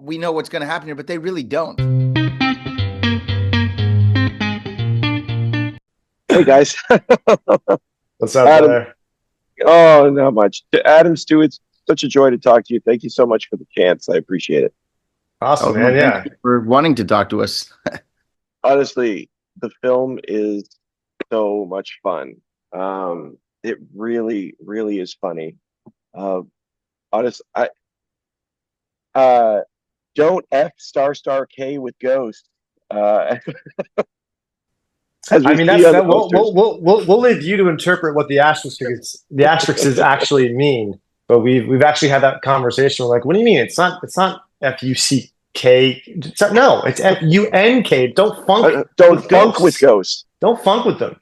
we know what's going to happen here, but they really don't. Hey guys. What's up, Adam. brother? Oh, not much. Adam, Stu, it's such a joy to talk to you. Thank you so much for the chance. I appreciate it. Awesome, Oh, no, man. thank Yeah. you for wanting to talk to us. Honestly, the film is so much fun. It really, really is funny. Uh, honest, I don't F star star K with ghosts. Uh, as I we mean, see that's on the that. We'll posters. we'll we'll we'll, we'll leave you to interpret what the asterisks actually mean. But we've actually had that conversation. We're like, what do you mean? It's not FUCK. No, it's FUNK. Don't funk Don't with funk with ghosts. ghosts. Don't funk with them.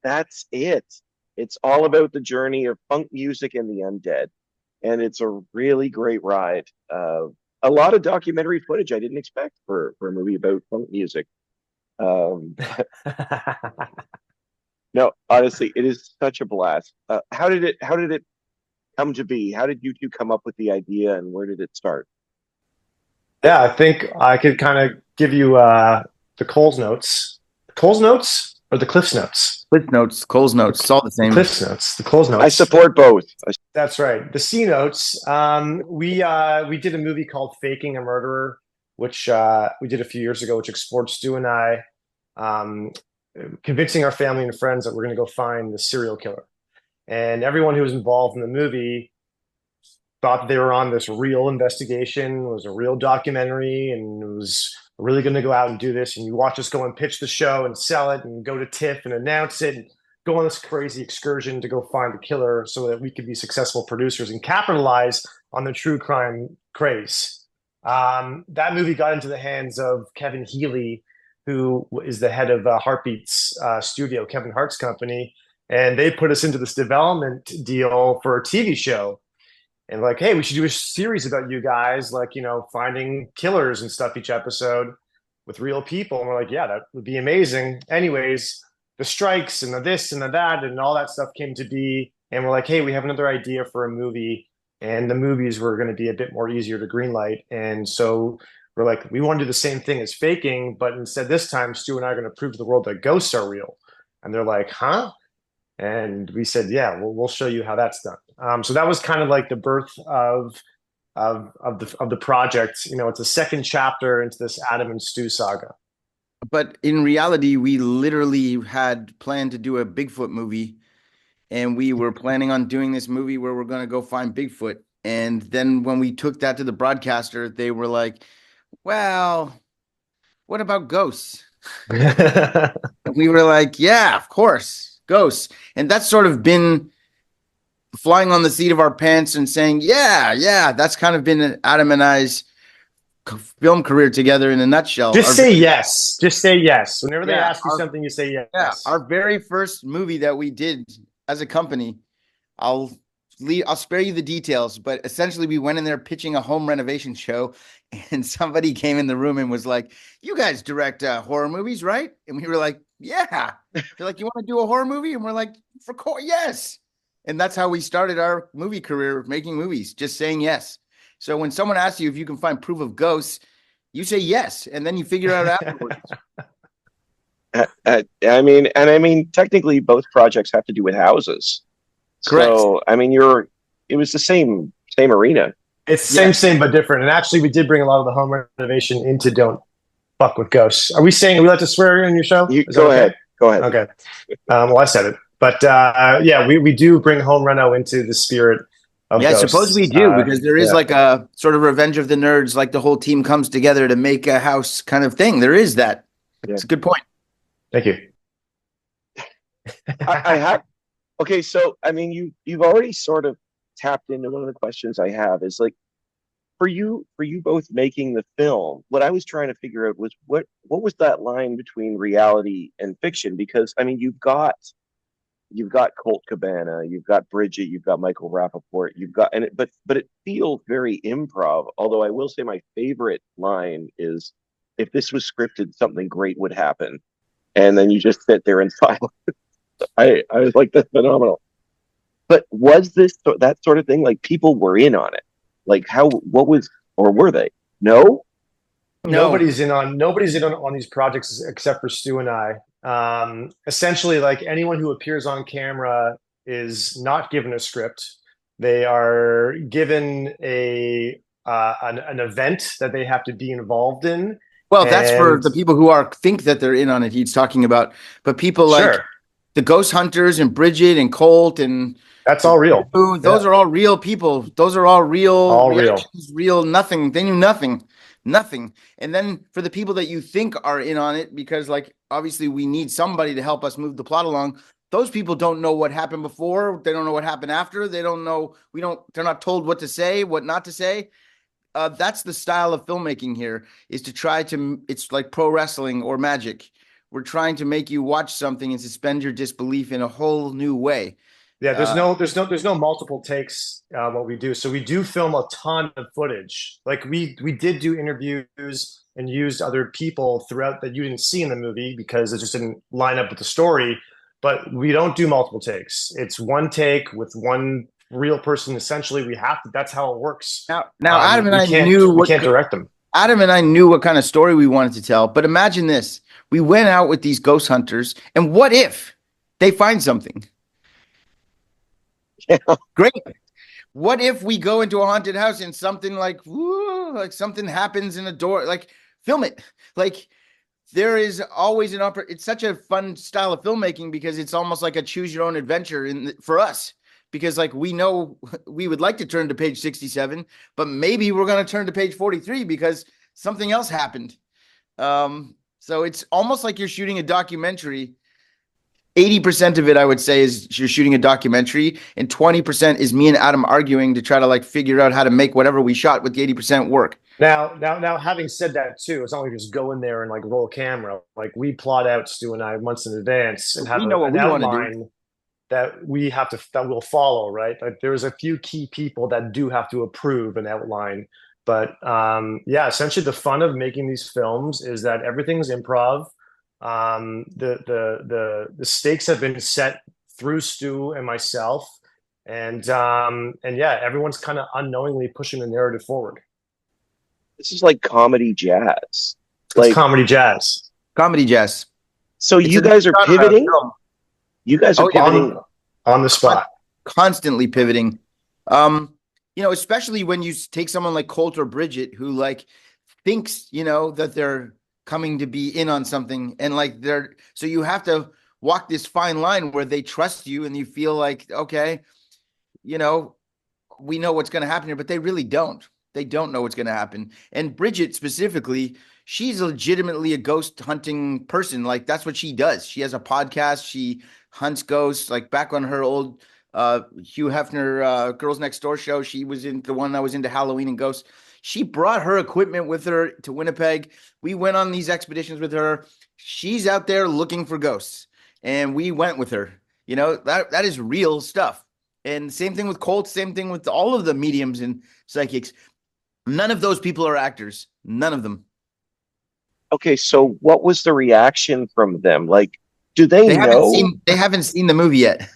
That's it. It's all about the journey of funk music and the undead. And it's a really great ride. A lot of documentary footage I didn't expect for a movie about funk music. Um, no, honestly, it is such a blast. How did it come to be? How did you two come up with the idea, and where did it start? Yeah, I think I could kind of give you the Coles notes. Coles notes or the Cliffs notes? Cliff notes, Cole's notes, it's all the The same. Cliffs notes. The Coles notes. I support both. That's right. The C notes. We did a movie called Faking a Murderer, which we did a few years ago, which explored Stu and I um, convincing our family and friends that we're going to go find the serial killer. And everyone who was involved in the movie thought they were on this real investigation, it was a real documentary, and it was really going to go out and do this. And you watch us go and pitch the show and sell it and go to TIFF and announce it and go on this crazy excursion to go find the killer so that we could be successful producers and capitalize on the true crime craze. That movie got into the hands of Kevin Healy, who is the head of Heartbeats studio, Kevin Hart's company. And they put us into this development deal for a TV show and like, hey, we should do a series about you guys, like, finding killers and stuff each episode with real people. And we're like, yeah, that would be amazing. Anyways, the strikes and the this and the that and all that stuff came to be. And we're like, hey, we have another idea for a movie. And the movies were going to be a bit more easier to greenlight. And so we're like, we want to do the same thing as Faking, but instead this time, Stu and I are going to prove to the world that ghosts are real. And they're like, huh? And we said, yeah, we'll show you how that's done. So that was kind of like the birth of the project. It's a second chapter into this Adam and Stu saga. But in reality, we literally had planned to do a Bigfoot movie, and we were planning on doing this movie where we're going to go find Bigfoot. And then when we took that to the broadcaster, they were like, well, what about ghosts? And we were like, yeah, of course, ghosts. And that's sort of been flying on the seat of our pants and saying, yeah, that's kind of been Adam and I's film career together in a nutshell. Just say yes. Just say yes. Whenever they ask you something, you say yes. Yeah, our very first movie that we did as a company, I'll spare you the details, but essentially we went in there pitching a home renovation show, and somebody came in the room and was like, you guys direct horror movies, right? And we were like, yeah. They're like, you want to do a horror movie? And we're like, yes. And that's how we started our movie career, making movies, just saying yes. So when someone asks you if you can find proof of ghosts, you say yes, and then you figure out afterwards. I mean, technically, both projects have to do with houses. Correct. So, I mean, it was the same arena. It's same, but different. And actually, we did bring a lot of the home renovation into Don't Fuck with Ghosts. Are we allowed to swear in your show? Go ahead. Go ahead. Okay. Well, I said it. But yeah, we do bring home reno into the spirit of ghosts. I suppose we do, because there is like a sort of Revenge of the Nerds, like the whole team comes together to make a house kind of thing. There is that. It's a good point. Thank you. I have. Okay, so I mean, you've already sort of tapped into one of the questions I have is like, for you both making the film, what I was trying to figure out was what was that line between reality and fiction? Because I mean, you've got Colt Cabana, you've got Bridget, you've got Michael Rappaport, but it feels very improv. Although I will say my favorite line is, if this was scripted, something great would happen. And then you just sit there in silence. I was like, that's phenomenal. But was this that sort of thing? Like, people were in on it? Like, what was, or were they? No. No. Nobody's in on these projects except for Stu and I. Essentially, like anyone who appears on camera is not given a script. They are given an event that they have to be involved in. Well, that's for And the people who think that they're in on it. He's talking about, but people like sure, the Ghost Hunters and Bridget and Colt and that's all real. those Yeah, are all real people. Those are all real all real. reactions, real nothing. They knew nothing, nothing. And then for the people that you think are in on it, because like obviously we need somebody to help us move the plot along. Those people don't know what happened before. They don't know what happened after. They don't know. They're not told what to say, what not to say. That's the style of filmmaking here, is to try to, it's like pro wrestling or magic. We're trying to make you watch something and suspend your disbelief in a whole new way. Yeah, there's no multiple takes what we do. So we do film a ton of footage. Like we did do interviews and used other people throughout that you didn't see in the movie because it just didn't line up with the story. But we don't do multiple takes. It's one take with one real person. Essentially, we have to. That's how it works. Now, We can't direct them. Adam and I knew what kind of story we wanted to tell. But imagine this: we went out with these ghost hunters, and what if they find something? Yeah. Great. What if we go into a haunted house and something like, woo, like something happens in a door? Like, film it. Like, there is always it's such a fun style of filmmaking because it's almost like a choose your own adventure for us, because like we know we would like to turn to page 67, but maybe we're going to turn to page 43 because something else happened. So it's almost like you're shooting a documentary. 80% of it, I would say, is you're shooting a documentary, and 20% is me and Adam arguing to try to like figure out how to make whatever we shot with the 80% work. Now, having said that too, it's not like just go in there and like roll a camera. Like we plot out, Stu and I, months in advance and have We know what an we want to do. outline that we'll follow, right? Like there's a few key people that do have to approve an outline. But yeah, essentially the fun of making these films is that everything's improv. The stakes have been set through Stu and myself, and yeah, everyone's kind of unknowingly pushing the narrative forward. This is like comedy jazz. It's Like comedy jazz. Comedy jazz. so It's you a guys are genre of pivoting? film. You guys are Oh, yeah. pivoting. On the spot. Constantly pivoting. Especially when you take someone like Colt or Bridget who like thinks, that they're coming to be in on something, and like so you have to walk this fine line where they trust you and you feel like, okay, we know what's going to happen here, but they really don't. They don't know what's going to happen. And Bridget specifically, she's legitimately a ghost hunting person. Like that's what she does. She has a podcast. She hunts ghosts. Like back on her old Hugh Hefner Girls Next Door show, she was in the one that was into Halloween and ghosts. She brought her equipment with her to Winnipeg. We went on these expeditions with her. She's out there looking for ghosts, and we went with her. That is real stuff. And same thing with Colt, same thing with all of the mediums and psychics. None of those people are actors. None of them. Okay, so what was the reaction from them? Like, do they know? They haven't seen the movie yet.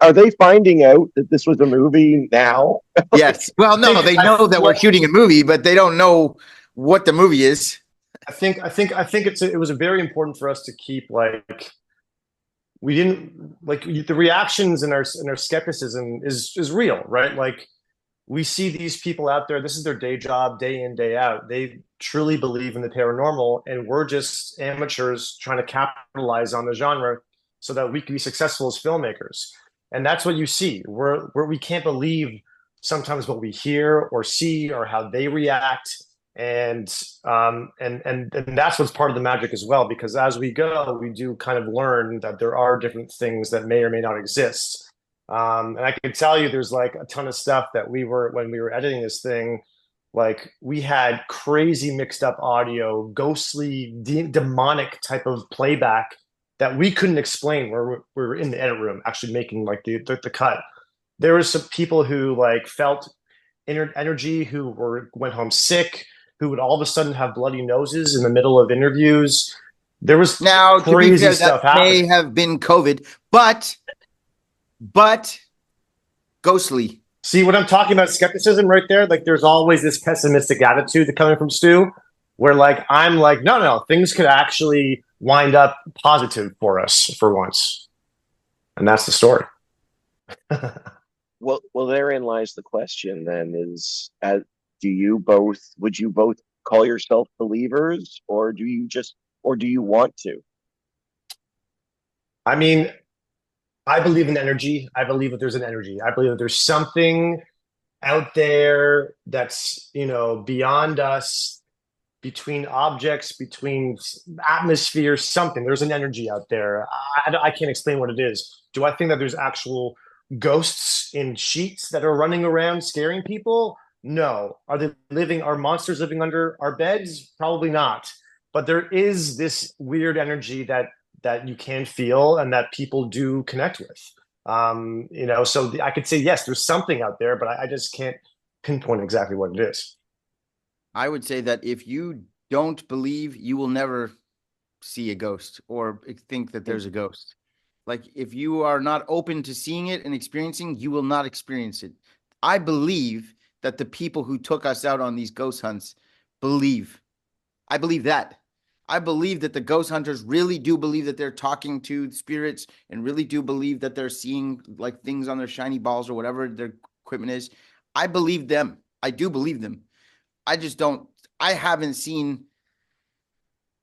Are they finding out that this was a movie now? Yes. Well, no, they know that we're shooting a movie, but they don't know what the movie is. I think it was very important for us to keep like we didn't like the reactions and our skepticism is real, right? Like we see these people out there, this is their day job, day in, day out. They truly believe in the paranormal, and we're just amateurs trying to capitalize on the genre so that we can be successful as filmmakers. And that's what you see. We can't believe sometimes what we hear or see or how they react. And that's what's part of the magic as well, because as we go, we do kind of learn that there are different things that may or may not exist. And I can tell you there's like a ton of stuff that when we were editing this thing, like we had crazy mixed up audio, ghostly, demonic type of playback that we couldn't explain where we were in the edit room actually making like the cut. There were some people who like felt energy, who went home sick, who would all of a sudden have bloody noses in the middle of interviews. There was now crazy to be fair, stuff that happening. may have been COVID, but ghostly. See what I'm talking about? Skepticism right there. Like there's always this pessimistic attitude that coming from Stu, where like I'm like, no, no, things could actually wind up positive for us for once, and that's the story. Well, therein lies the question. Then is, do you both? Would you both call yourself believers, or do you want to? I mean, I believe in energy. I believe that there's an energy. I believe that there's something out there that's, beyond us, between objects, between atmospheres, something. There's an energy out there. I can't explain what it is. Do I think that there's actual ghosts in sheets that are running around scaring people? No. Are they living? Are monsters living under our beds? Probably not. But there is this weird energy that you can feel and that people do connect with. So I could say yes, there's something out there, but I just can't pinpoint exactly what it is. I would say that if you don't believe, you will never see a ghost or think that there's a ghost. Like if you are not open to seeing it and experiencing, you will not experience it. I believe that the people who took us out on these ghost hunts believe. I believe that. I believe that the ghost hunters really do believe that they're talking to spirits and really do believe that they're seeing like things on their shiny balls or whatever their equipment is. I believe them. I do believe them. I just don't, I haven't seen,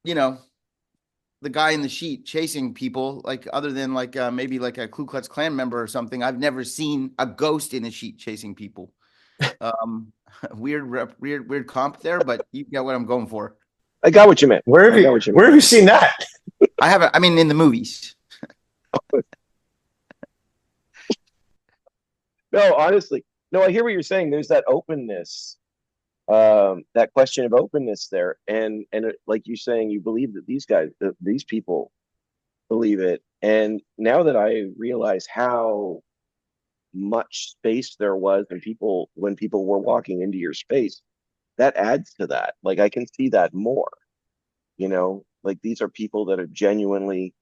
the guy in the sheet chasing people, like other than like maybe like a Ku Klux Klan member or something. I've never seen a ghost in a sheet chasing people. Um, weird comp there, but you get what I'm going for. I got what you meant. Where have you seen that? I haven't. I mean, in the movies. No, honestly, no. I hear what you're saying. There's that openness, that question of openness there, and like you're saying, you believe that these people believe it. And now that I realize how much space there was when people were walking into your space, that adds to that. Like I can see that more. Like these are people that are genuinely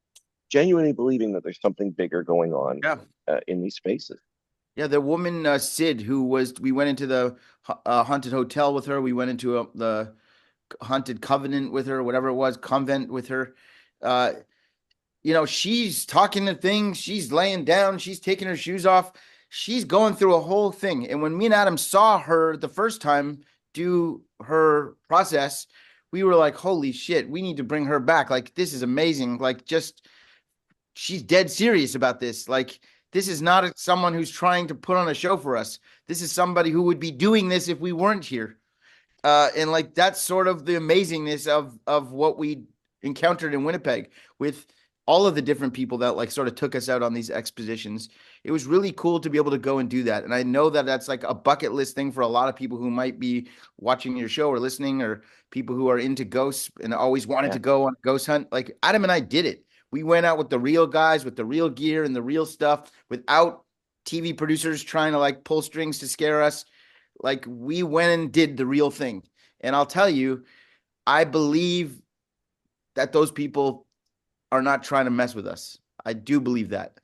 believing that there's something bigger going on, Yeah. in these spaces. Yeah, the woman Sid, we went into the haunted hotel with her. We went into the haunted covenant with her, whatever it was, convent with her. Uh, she's talking to things. She's laying down. She's taking her shoes off. She's going through a whole thing. And when me and Adam saw her the first time do her process, we were like, holy shit, we need to bring her back. Like, this is amazing. Like, just, she's dead serious about this. Like, this is not someone who's trying to put on a show for us. This is somebody who would be doing this if we weren't here. And like, that's sort of the amazingness of what we encountered in Winnipeg with all of the different people that like sort of took us out on these expeditions. It was really cool to be able to go and do that. And I know that that's like a bucket list thing for a lot of people who might be watching your show or listening, or people who are into ghosts and always wanted to go on a ghost hunt. Like Adam and I did it. We went out with the real guys, with the real gear and the real stuff, without TV producers trying to like pull strings to scare us. Like we went and did the real thing. And I'll tell you, I believe that those people are not trying to mess with us. I do believe that.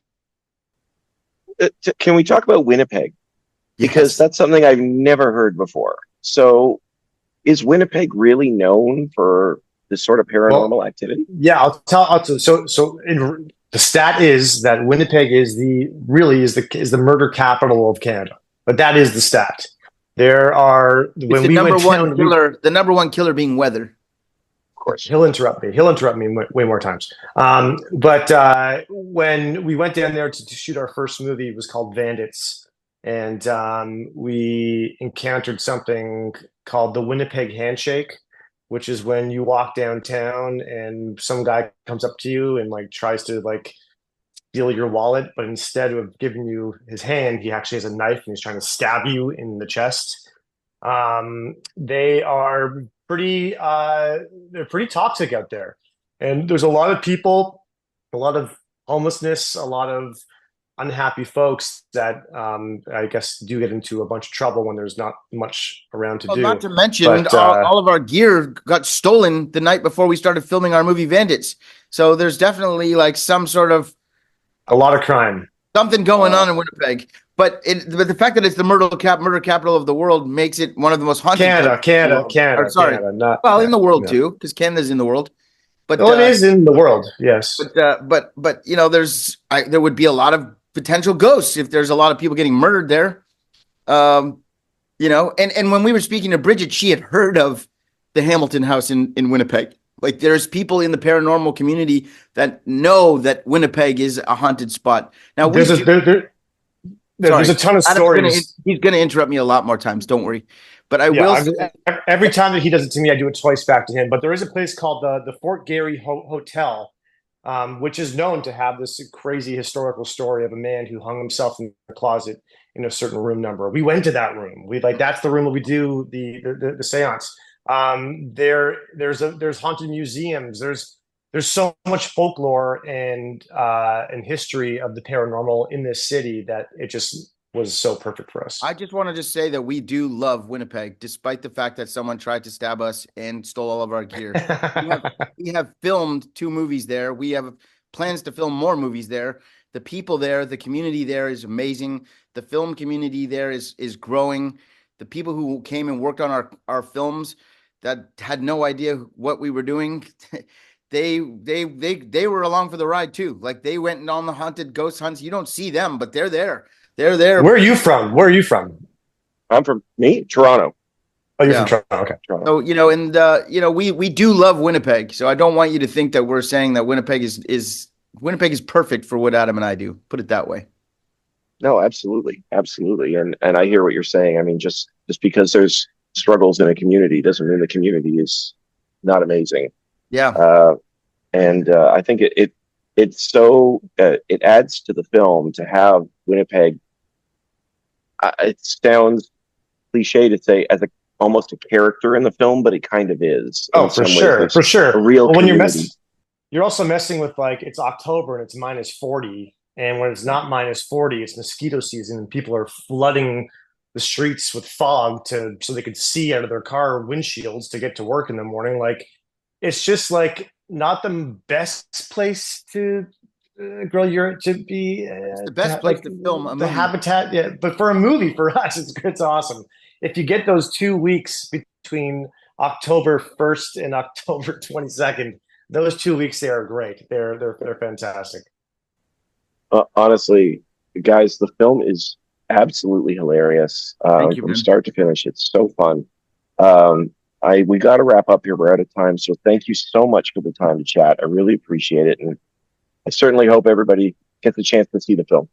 Can we talk about Winnipeg? Because that's something I've never heard before. So is Winnipeg really known for this sort of paranormal activity? Yeah, I'll tell. The stat is that Winnipeg is the murder capital of Canada. But that is the stat. There are the number one killer being weather. Of course, he'll interrupt me way more times. But when we went down there to shoot our first movie, it was called Bandits, and we encountered something called the Winnipeg Handshake, which is when you walk downtown and some guy comes up to you and like tries to like steal your wallet, but instead of giving you his hand, he actually has a knife and he's trying to stab you in the chest. They are they're pretty toxic out there, and there's a lot of people, a lot of homelessness, a lot of unhappy folks that I guess do get into a bunch of trouble when there's not much around to do. Not to mention, all of our gear got stolen the night before we started filming our movie Bandits. So there's definitely like some sort of a lot of crime, something going on in Winnipeg. but the fact that it's the murder capital of the world makes it one of the most haunted Canada, sorry, not well, in the world no. too, because Canada's in the world. But Well, it is in the world, yes. but you know, there would be a lot of potential ghosts if there's a lot of people getting murdered there. You know, and when we were speaking to Bridget, she had heard of the Hamilton House in Winnipeg. Like, there's people in the paranormal community that know that Winnipeg is a haunted spot. Now, there's a ton of stories. He's going to interrupt me a lot more times. Don't worry. But every time that he does it to me, I do it twice back to him. But there is a place called the Fort Garry Hotel, which is known to have this crazy historical story of a man who hung himself in the closet in a certain room number. We went to that room. That's the room where we do the seance. There's haunted museums. There's so much folklore and history of the paranormal in this city that it just was so perfect for us. I just want to just say that we do love Winnipeg, despite the fact that someone tried to stab us and stole all of our gear. we have filmed 2 movies there. We have plans to film more movies there. The people there, the community there is amazing. The film community there is growing. The people who came and worked on our films that had no idea what we were doing, they were along for the ride too. Like, they went on the haunted ghost hunts. You don't see them, but they're there. They're there. Where are you from? I'm from Toronto. Oh, you're from Toronto. Okay. Toronto. So, you know, and you know, we do love Winnipeg. So I don't want you to think that we're saying that Winnipeg is perfect for what Adam and I do. Put it that way. No, absolutely. And I hear what you're saying. I mean, just because there's struggles in a community doesn't mean the community is not amazing. Yeah. And I think it's so it adds to the film to have Winnipeg. It sounds cliche to say as almost a character in the film, but it kind of is. Oh, for sure. A real community. You're also messing with, like, it's October and it's -40, and when it's not -40, it's mosquito season, and people are flooding the streets with fog so they could see out of their car windshields to get to work in the morning. Like, it's just like not the best place to be. It's the best place to film a movie. The habitat, yeah. But for a movie, for us, it's awesome. If you get those 2 weeks between October 1st and October 22nd, those 2 weeks there are great. They're fantastic. Honestly, guys, the film is absolutely hilarious from start to finish. It's so fun. We got to wrap up here. We're out of time. So thank you so much for the time to chat. I really appreciate it. And I certainly hope everybody gets a chance to see the film.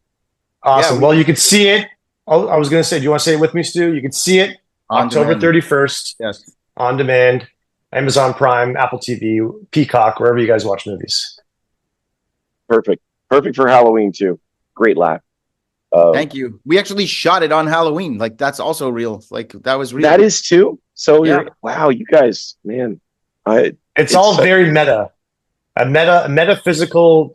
Awesome. Well, you can see it. Oh, I was going to say, do you want to say it with me, Stu? You can see it October 31st. Yes. On demand, Amazon Prime, Apple TV, Peacock, wherever you guys watch movies. Perfect for Halloween too. Great laugh. Thank you. We actually shot it on Halloween. Like, that's also real. Like, that was real. That is too. So wow, you guys, man. It's all very meta. A metaphysical,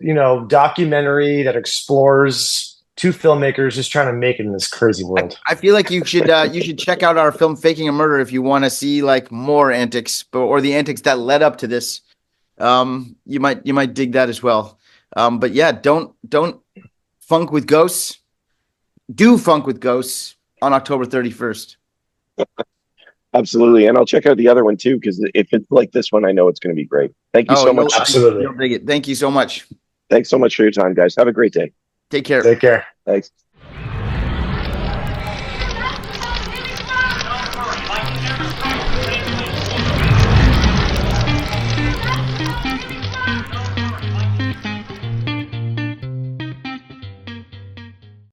documentary that explores 2 filmmakers just trying to make it in this crazy world. I feel like you should check out our film Faking a Murder if you want to see, like, more antics, or the antics that led up to this. You might dig that as well. But yeah, don't funk with ghosts. Do funk with ghosts on October 31st. Absolutely. And I'll check out the other one too, because if it's like this one, I know it's going to be great. Thank you so much. Absolutely. You'll dig it. Thank you so much. Thanks so much for your time, guys. Have a great day. Take care. Take care. Thanks.